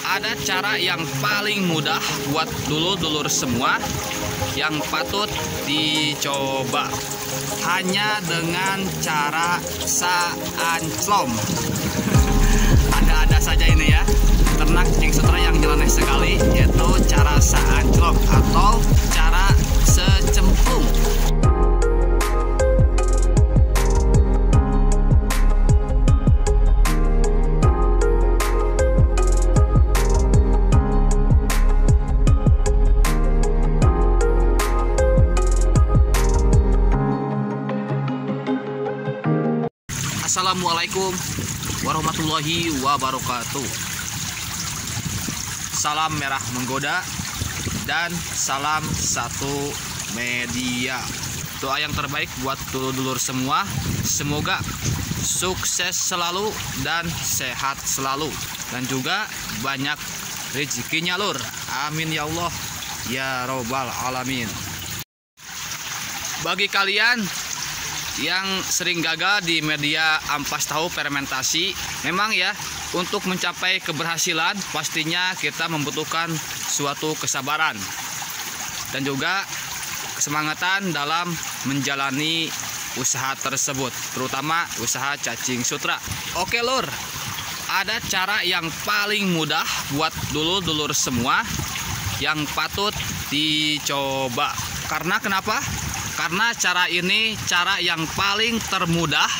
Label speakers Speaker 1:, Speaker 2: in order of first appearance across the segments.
Speaker 1: ada cara yang paling mudah buat dulur-dulur semua yang patut dicoba. Hanya dengan cara saanclom. Ada-ada saja ini ya. Ternak cacing sutra yang nyeleneh sekali, yaitu cara saanclom atau cara secemplung. Assalamualaikum warahmatullahi wabarakatuh. Salam merah menggoda dan salam satu media. Doa yang terbaik buat dulur-dulur semua, semoga sukses selalu dan sehat selalu, dan juga banyak rezekinya lur. Amin ya Allah ya robbal alamin. Bagi kalian yang sering gagal di media ampas tahu fermentasi, memang ya, untuk mencapai keberhasilan pastinya kita membutuhkan suatu kesabaran dan juga kesemangatan dalam menjalani usaha tersebut, terutama usaha cacing sutra. Oke lur, ada cara yang paling mudah buat dulur-dulur semua yang patut dicoba. Karena kenapa? Karena cara ini cara yang paling termudah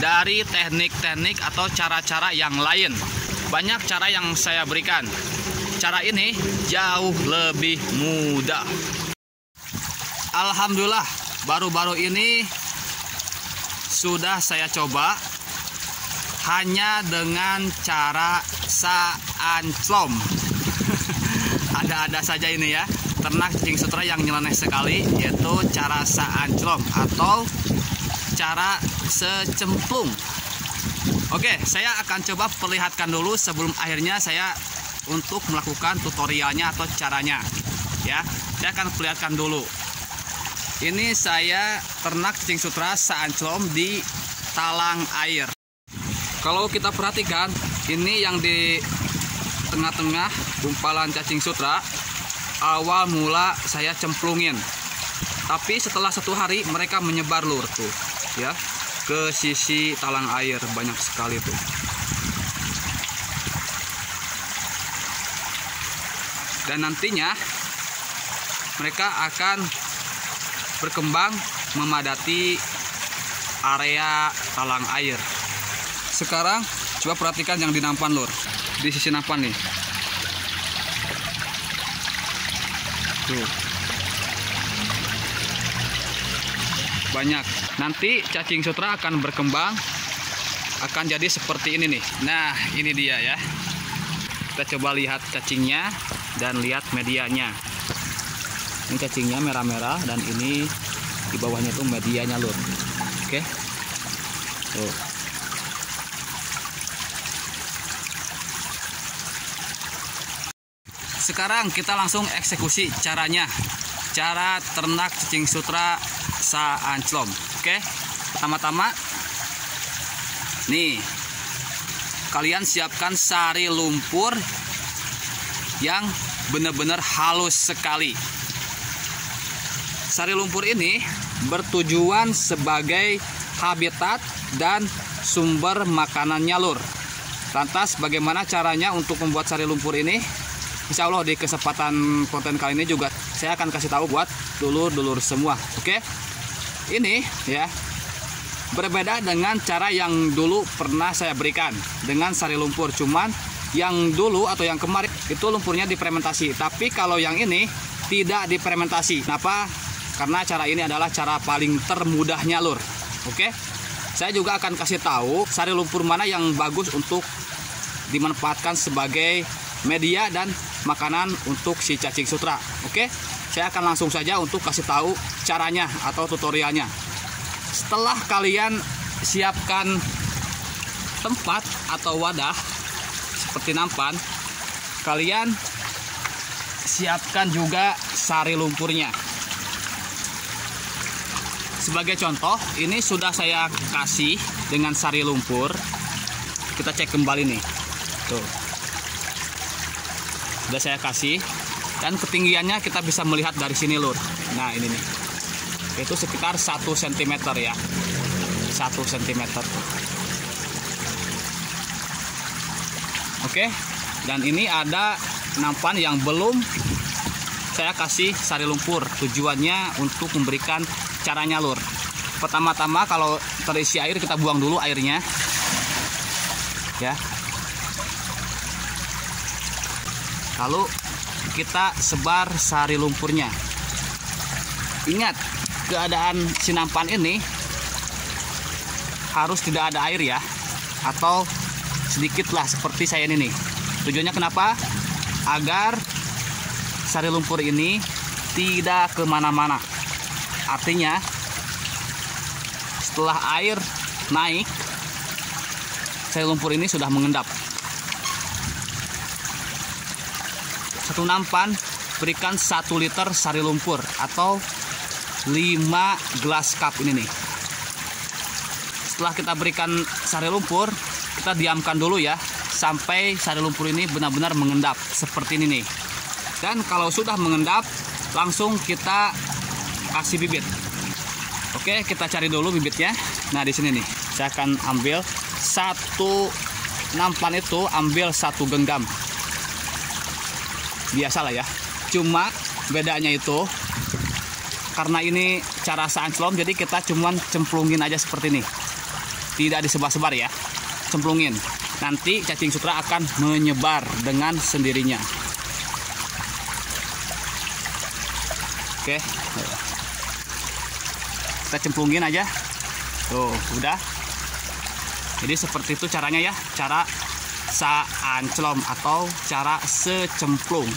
Speaker 1: dari teknik-teknik atau cara-cara yang lain. Banyak cara yang saya berikan. Cara ini jauh lebih mudah. Alhamdulillah, baru-baru ini sudah saya coba hanya dengan cara saanclom. Ada-ada saja ini ya. Ternak cacing sutra yang nyeleneh sekali, yaitu cara saanclom atau cara secemplung. Oke, saya akan coba perlihatkan dulu sebelum akhirnya saya untuk melakukan tutorialnya atau caranya. Ya, saya akan perlihatkan dulu. Ini saya ternak cacing sutra saanclom di talang air. Kalau kita perhatikan, ini yang di tengah-tengah gumpalan cacing sutra, awal mula saya cemplungin, tapi setelah 1 hari mereka menyebar lur tuh ya ke sisi talang air, banyak sekali tuh. Dan nantinya mereka akan berkembang memadati area talang air. Sekarang coba perhatikan yang di nampan lur, di sisi nampan nih. Tuh. Banyak. Nanti cacing sutra akan berkembang, akan jadi seperti ini nih. Nah, ini dia ya. Kita coba lihat cacingnya dan lihat medianya. Ini cacingnya merah-merah dan ini di bawahnya tuh medianya lur. Oke. Tuh. Sekarang kita langsung eksekusi caranya. Cara ternak cacing sutra saanclom. Oke. Pertama-tama nih, kalian siapkan sari lumpur yang benar-benar halus sekali. Sari lumpur ini bertujuan sebagai habitat dan sumber makanannya lur. Lantas bagaimana caranya untuk membuat sari lumpur ini? Insya Allah di kesempatan konten kali ini juga saya akan kasih tahu buat dulur-dulur semua. Oke, ini ya berbeda dengan cara yang dulu pernah saya berikan dengan sari lumpur. Cuman yang dulu atau yang kemarin itu lumpurnya difermentasi, tapi kalau yang ini tidak difermentasi. Kenapa? Karena cara ini adalah cara paling termudahnya lur. Oke, saya juga akan kasih tahu sari lumpur mana yang bagus untuk dimanfaatkan sebagai media dan makanan untuk si cacing sutra. Oke, saya akan langsung saja untuk kasih tahu caranya atau tutorialnya. Setelah kalian siapkan tempat atau wadah seperti nampan, kalian siapkan juga sari lumpurnya. Sebagai contoh, ini sudah saya kasih dengan sari lumpur. Kita cek kembali nih. Tuh. sudah saya kasih, dan ketinggiannya kita bisa melihat dari sini lur. Nah ini nih, itu sekitar 1 cm ya, 1 cm. Oke, dan ini ada nampan yang belum saya kasih sari lumpur. Tujuannya untuk memberikan caranya lur. Pertama-tama kalau terisi air kita buang dulu airnya ya, lalu kita sebar sari lumpurnya. Ingat, keadaan si nampan ini harus tidak ada air ya, atau sedikit lah seperti saya ini nih. Tujuannya kenapa? Agar sari lumpur ini tidak kemana-mana. Artinya setelah air naik, sari lumpur ini sudah mengendap. Satu nampan berikan 1 liter sari lumpur atau 5 gelas cup ini nih. Setelah kita berikan sari lumpur, kita diamkan dulu ya sampai sari lumpur ini benar-benar mengendap seperti ini nih. Dan kalau sudah mengendap, langsung kita kasih bibit. Oke, kita cari dulu bibitnya. Nah di sini nih, saya akan ambil 1 nampan itu, ambil 1 genggam. Biasalah ya. Cuma bedanya itu karena ini cara sanclom, jadi kita cuman cemplungin aja seperti ini. Tidak disebar-sebar ya. Cemplungin. Nanti cacing sutra akan menyebar dengan sendirinya. Oke. Kita cemplungin aja. Tuh, udah. Jadi seperti itu caranya ya, cara sanclom atau cara secemplung.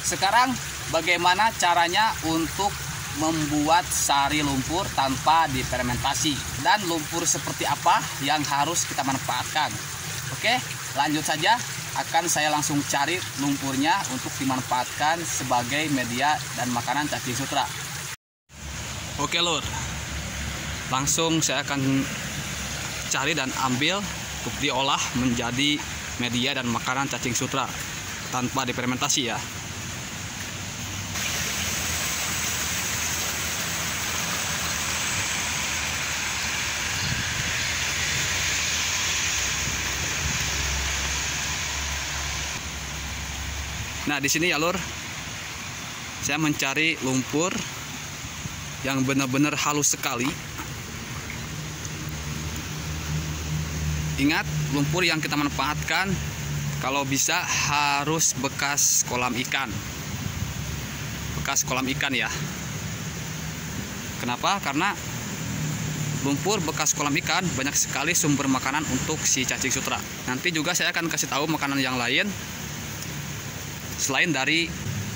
Speaker 1: Sekarang bagaimana caranya untuk membuat sari lumpur tanpa difermentasi, dan lumpur seperti apa yang harus kita manfaatkan. Oke, lanjut saja. Akan saya langsung cari lumpurnya untuk dimanfaatkan sebagai media dan makanan cacing sutra. Oke lur, langsung saya akan cari dan ambil untuk diolah menjadi media dan makanan cacing sutra tanpa difermentasi ya. Nah di sini ya lur, saya mencari lumpur yang benar-benar halus sekali. Ingat, lumpur yang kita manfaatkan kalau bisa harus bekas kolam ikan. Bekas kolam ikan ya. Kenapa? Karena lumpur bekas kolam ikan banyak sekali sumber makanan untuk si cacing sutra. Nanti juga saya akan kasih tahu makanan yang lain selain dari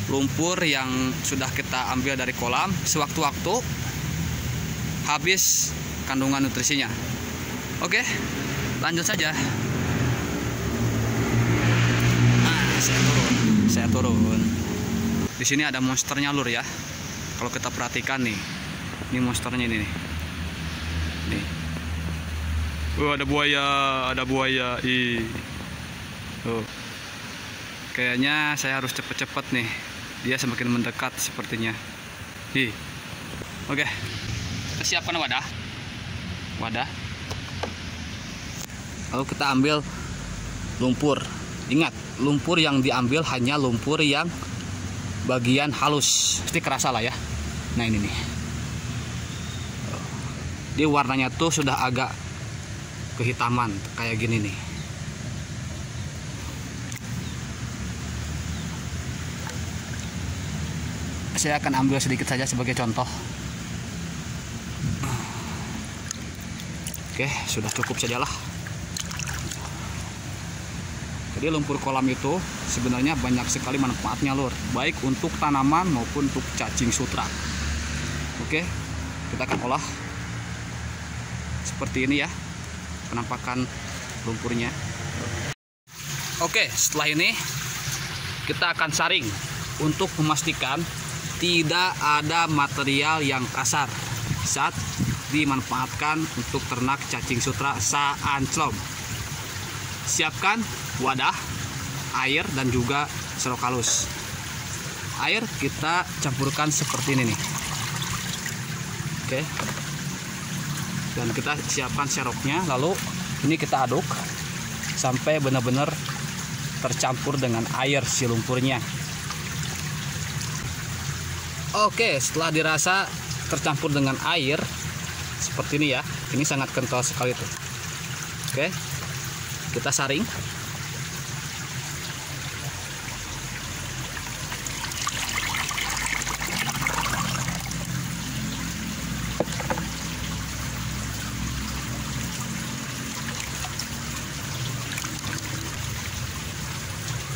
Speaker 1: lumpur yang sudah kita ambil dari kolam. Sewaktu-waktu habis kandungan nutrisinya. Oke, lanjut saja. Nah, saya turun. Di sini ada monsternya lur ya. Kalau kita perhatikan nih, ini monsternya ini nih. Nih. Ada buaya. Tuh. Kayaknya saya harus cepet-cepet nih. Dia semakin mendekat sepertinya. Oke. Persiapan wadah. Lalu kita ambil lumpur. Ingat, lumpur yang diambil hanya lumpur yang bagian halus. Pasti kerasa lah ya. Nah ini nih. Dia warnanya tuh sudah agak kehitaman kayak gini nih. Saya akan ambil sedikit saja sebagai contoh. Oke, sudah cukup sajalah. Jadi lumpur kolam itu sebenarnya banyak sekali manfaatnya lur, baik untuk tanaman maupun untuk cacing sutra. Oke, kita akan olah seperti ini ya, penampakan lumpurnya. Oke, setelah ini kita akan saring untuk memastikan tidak ada material yang kasar saat dimanfaatkan untuk ternak cacing sutra sanclom. siapkan wadah, air, dan juga serok halus. Air kita campurkan seperti ini nih. Oke. Dan kita siapkan seroknya, lalu ini kita aduk sampai benar-benar tercampur dengan air si lumpurnya. Oke, setelah dirasa tercampur dengan air seperti ini ya, ini sangat kental sekali tuh. Oke, kita saring.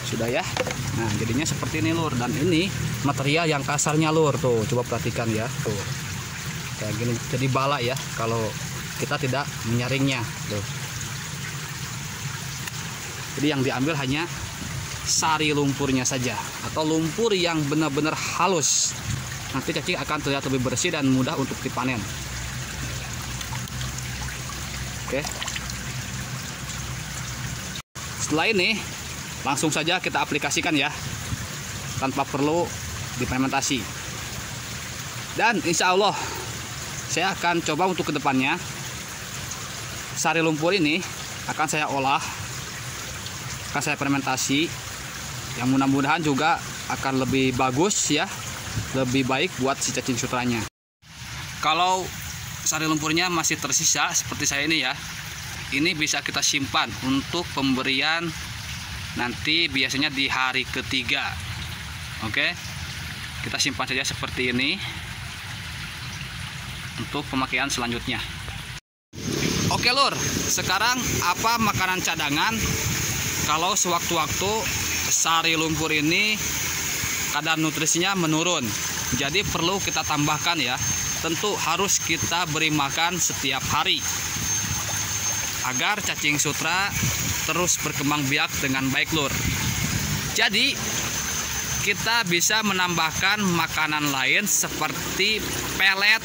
Speaker 1: Sudah ya. Nah, jadinya seperti ini lur, dan ini material yang kasarnya lur, tuh coba perhatikan ya, tuh kayak gini, jadi bala ya kalau kita tidak menyaringnya tuh. Jadi yang diambil hanya sari lumpurnya saja, atau lumpur yang benar-benar halus. Nanti cacing akan terlihat lebih bersih dan mudah untuk dipanen. Oke, setelah ini langsung saja kita aplikasikan ya, tanpa perlu difermentasi. Dan insya Allah saya akan coba untuk kedepannya sari lumpur ini akan saya olah, akan saya fermentasi, yang mudah-mudahan juga akan lebih bagus ya, lebih baik buat si cacing sutranya. Kalau sari lumpurnya masih tersisa seperti saya ini ya, ini bisa kita simpan untuk pemberian nanti biasanya di hari ketiga. Oke, kita simpan saja seperti ini untuk pemakaian selanjutnya. Oke lur, sekarang apa makanan cadangan kalau sewaktu-waktu sari lumpur ini kadar nutrisinya menurun? Jadi perlu kita tambahkan ya, tentu harus kita beri makan setiap hari agar cacing sutra terus berkembang biak dengan baik lur. Jadi kita bisa menambahkan makanan lain seperti pelet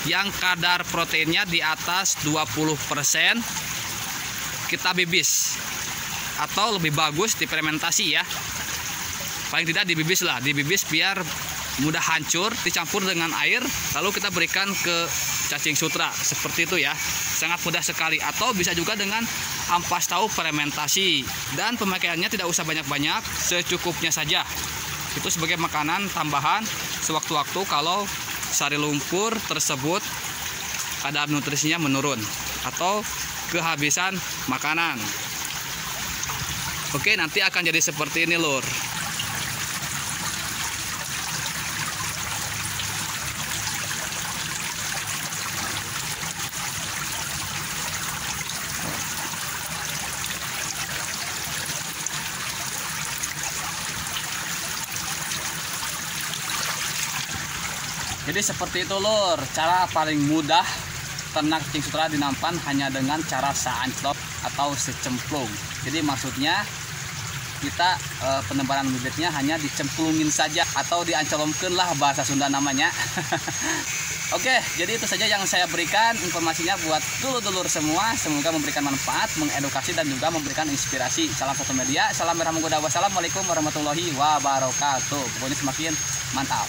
Speaker 1: yang kadar proteinnya di atas 20%, kita bibis, atau lebih bagus difermentasi ya, paling tidak dibibis lah, dibibis biar mudah hancur, dicampur dengan air, lalu kita berikan ke cacing sutra seperti itu ya, sangat mudah sekali. Atau bisa juga dengan ampas tahu fermentasi, dan pemakaiannya tidak usah banyak-banyak, secukupnya saja. Itu sebagai makanan tambahan sewaktu-waktu kalau sari lumpur tersebut kadar nutrisinya menurun atau kehabisan makanan. Oke, nanti akan jadi seperti ini lur. Jadi seperti itu lur, cara paling mudah ternak cacing sutra di nampan hanya dengan cara seanclok atau secemplung. Jadi maksudnya kita penebaran bibitnya hanya dicemplungin saja atau diancolomkeun lah bahasa Sunda namanya. Oke, jadi itu saja yang saya berikan informasinya buat dulur-dulur semua. Semoga memberikan manfaat, mengedukasi, dan juga memberikan inspirasi. Salam satu media, salam merah menggoda. Wassalamualaikum warahmatullahi wabarakatuh. Pokoknya semakin mantap.